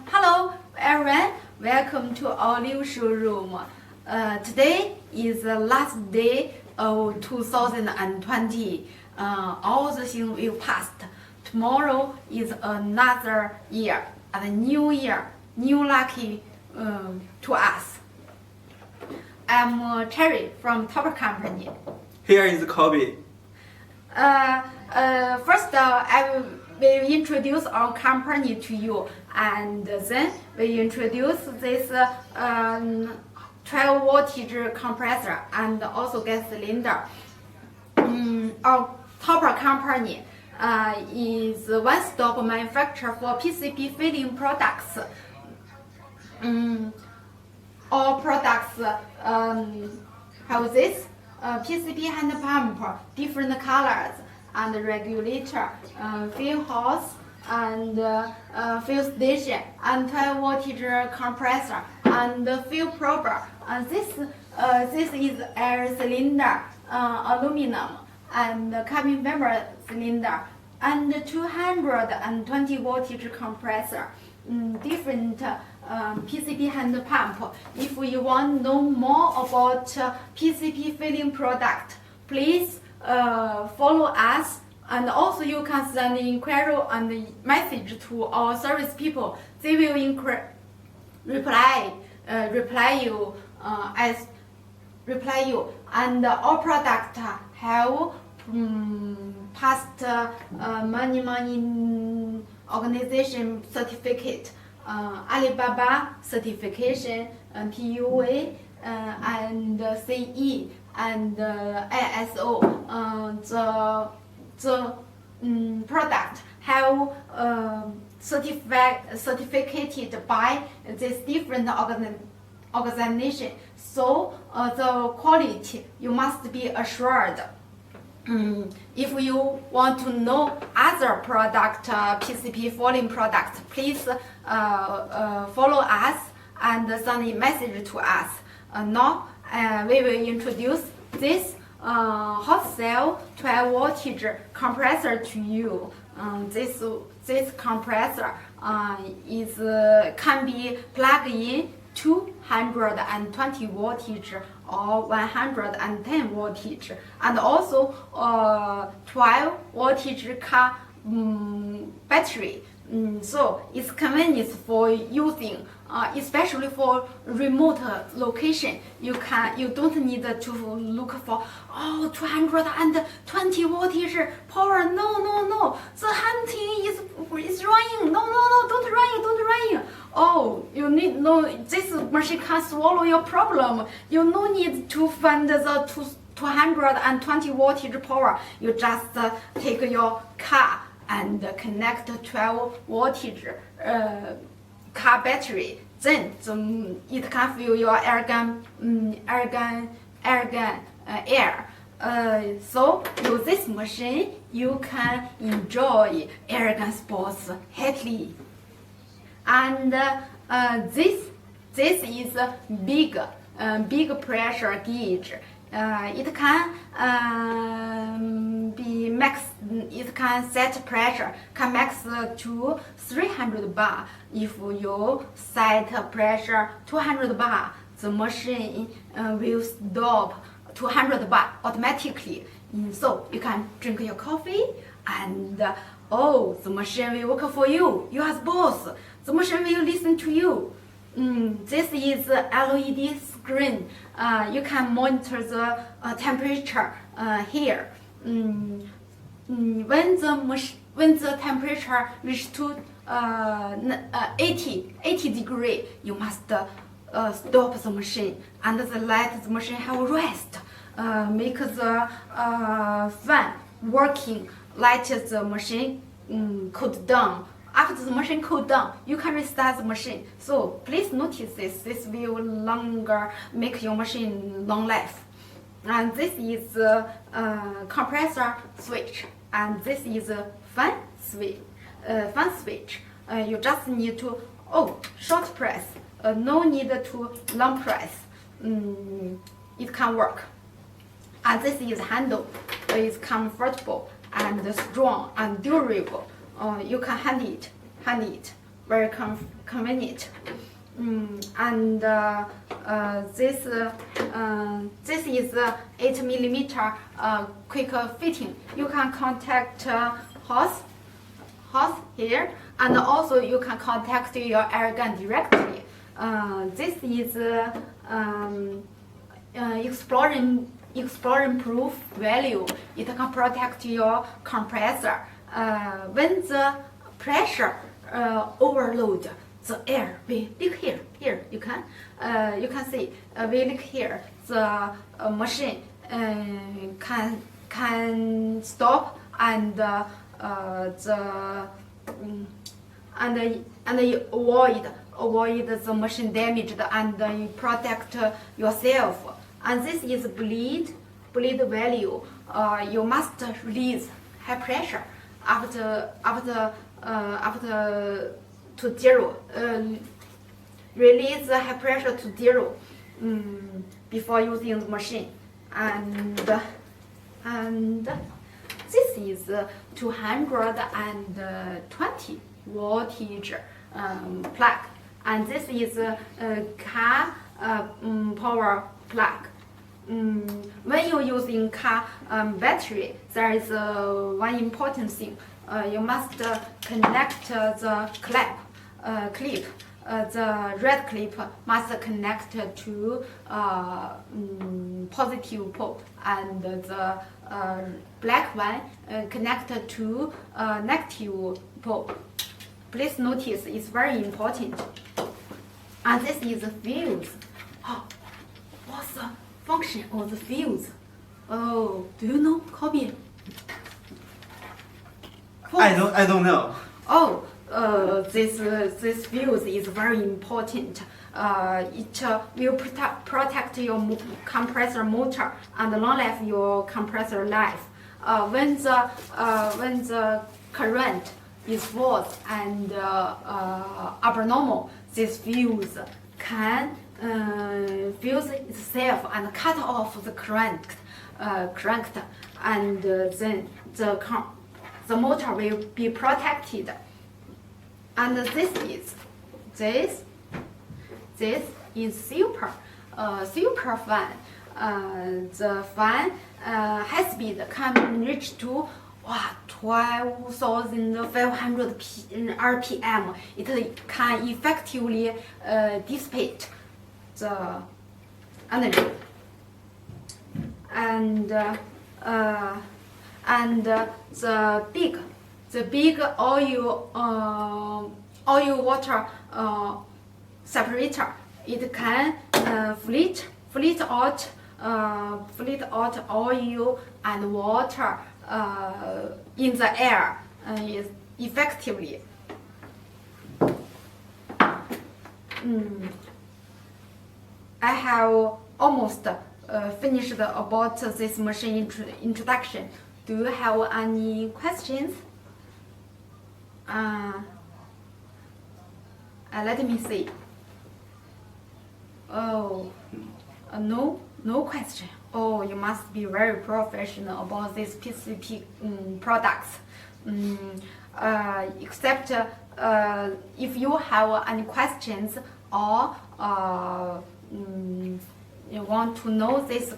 Hello everyone, welcome to our new showroom. Today is the last day of 2020. All the things will pass. Tomorrow is another year, and a new year, new lucky to us. I'm Cherry from Topa company. Here is Kobe. First, I will introduce our company to you, and then we introduce this 12 voltage compressor and also gas cylinder. Our Topa company is a one-stop manufacturer for PCB filling products. All products have this PCB hand pump, different colors, and regulator, fill hose, and fill station, and 12 voltage compressor, and fill prober. This is air cylinder, aluminum, and cabin fiber cylinder, and 220 voltage compressor. Different PCB hand pump. If you want to know more about PCB filling product, please follow us, and also you can send inquiry and message to our service people. They will reply you. And our product have past many organization certificate, Alibaba certification, PUA, and CE, and ISO. The product have certificated by this different organization. So the quality you must be assured. If you want to know other product, PCB filling products, please follow us and send a message to us. Now we will introduce this wholesale 12 voltage compressor to you. This compressor can be plugged in 220 voltage or 110 voltage, and also 12 voltage car battery. So it's convenient for using, especially for remote location. You don't need to look for 220 voltage power. No. The hunting is running. No, don't running. Oh, you need this machine can swallow your problem. You no need to find the 220 voltage power. You just take your car and connect 12 voltage car battery. Then it can fill your air. So with this machine, you can enjoy airgun sports happily. And this is a big pressure gauge. It can be max. It can set pressure, can max to 300 bar. If you set pressure 200 bar, the machine will stop 200 bar automatically. So you can drink your coffee, and the machine will work for you. You as boss, the machine will listen to you. This is LED screen. You can monitor the temperature here. When the temperature reaches to 80 degree, you must stop the machine and let the machine have rest. Make the fan working, let the machine cool down. After the machine cool down, you can restart the machine. So please notice this. This will longer make your machine long life. And this is a compressor switch, and this is a fan switch. You just need to short press. No need to long press. It can work. And this is handle. It's comfortable and strong and durable. you can hand it, very convenient. And this is 8mm quick fitting. You can contact hose here, and also you can contact your air gun directly. This is exploring proof value. It can protect your compressor when the pressure overload. The air we leak here. Here you can see we leak here. The machine can stop and you avoid the machine damaged, and you protect yourself. And this is bleed value. You must release high pressure after to zero. Release the high pressure to zero before using the machine. And this is 220 voltage plug, and this is car power plug. When you're using car battery, there is one important thing. You must connect the clip. The red clip must connect to positive pole, and the black one connected to negative pole. Please notice, it's very important. And this is the fuse. Oh, what's the function of the fuse? Oh, do you know, Kobe? I don't know. Oh, this fuse is very important. It will protect your compressor motor and long life your compressor life. When the current is false and abnormal, this fuse can fuse itself and cut off the current, and then the motor will be protected. And this is super fan. The fan high speed can reach to 12,500 RPM. It can effectively dissipate the energy. And the big oil water separator, it can fleet out oil and water in the air effectively. I have almost finished about this machine introduction. Do you have any questions? Let me see. Oh, no question. Oh, you must be very professional about these PCP products. Except if you have any questions or you want to know this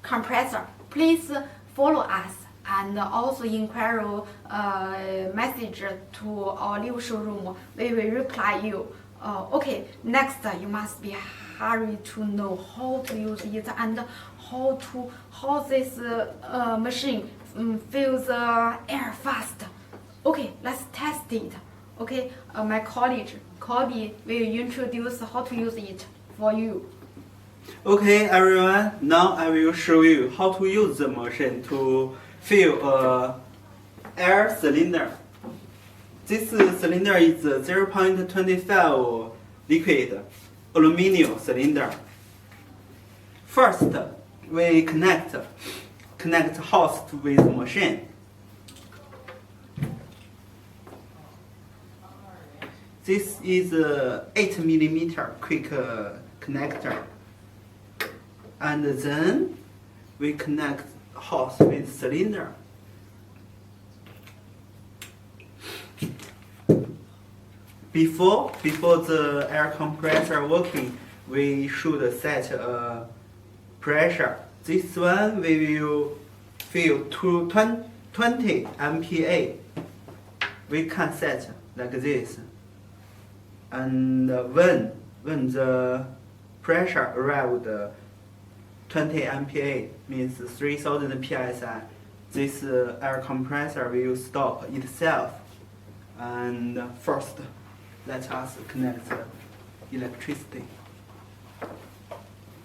compressor, please follow us and also inquire message to our new showroom. We will reply you. Okay, next you must be hurry to know how to use it and how this machine fills air fast. Okay, let's test it. Okay, my colleague Kobe will introduce how to use it for you. Okay, everyone. Now I will show you how to use the machine to fill a air cylinder. This cylinder is 0.25 liquid aluminum cylinder. First, we connect hose with machine. This is a 8mm quick connector. And then we connect hose with cylinder. Before the air compressor working, we should set a pressure. This one we will fill to 20 MPa. We can set like this. And when the pressure arrived 20 MPa, means 3000 psi, this air compressor will stop itself. And first, let us connect the electricity.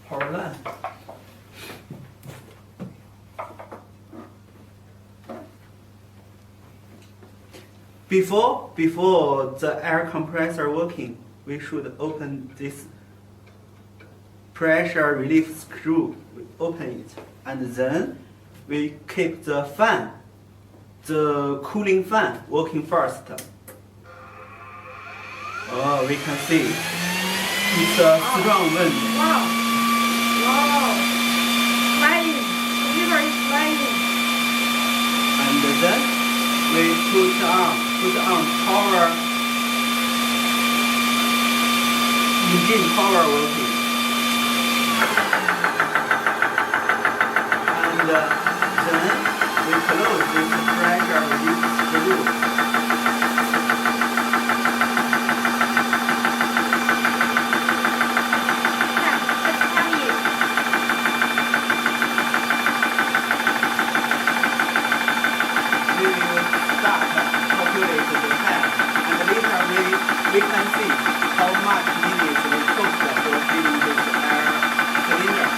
Power line. Before the air compressor working, we should open this pressure relief screw. We open it, and then we keep the fan, the cooling fan, working first. Oh, we can see it's a strong wind. Wow. Flying. Computer is flying. And then we put on power, engine power working. And then we close this pressure relief screw. We can see how much minutes we took for filling this air cylinder.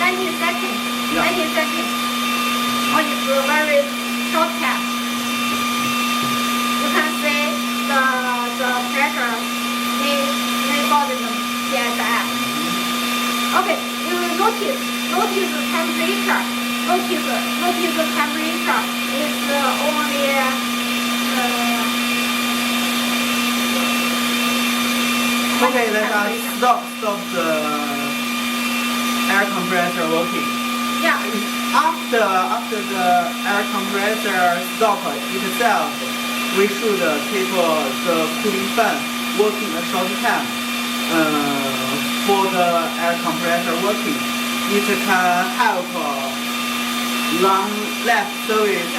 90 seconds. Yeah. 90 seconds. Oh, it's a very short time. You can see the pressure may bottom PSI. Okay, you notice the temperature. Notice the temperature is only Okay, let us stop the air compressor working. Yeah. After the air compressor stop itself, we should keep the cooling fan working a short time for the air compressor working. It can help long life service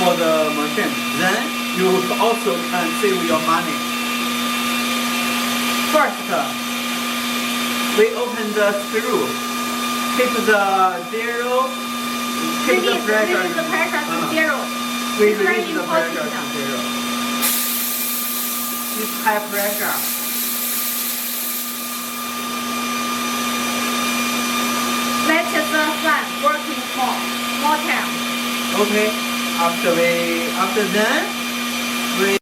for the machine. Then you also can save your money. First, we open the screw. Keep the zero. Keep the pressure. Release the pressure to zero. We It's very release the important. pressure to zero. It's high pressure. Let the fan working more time. Okay. After then, we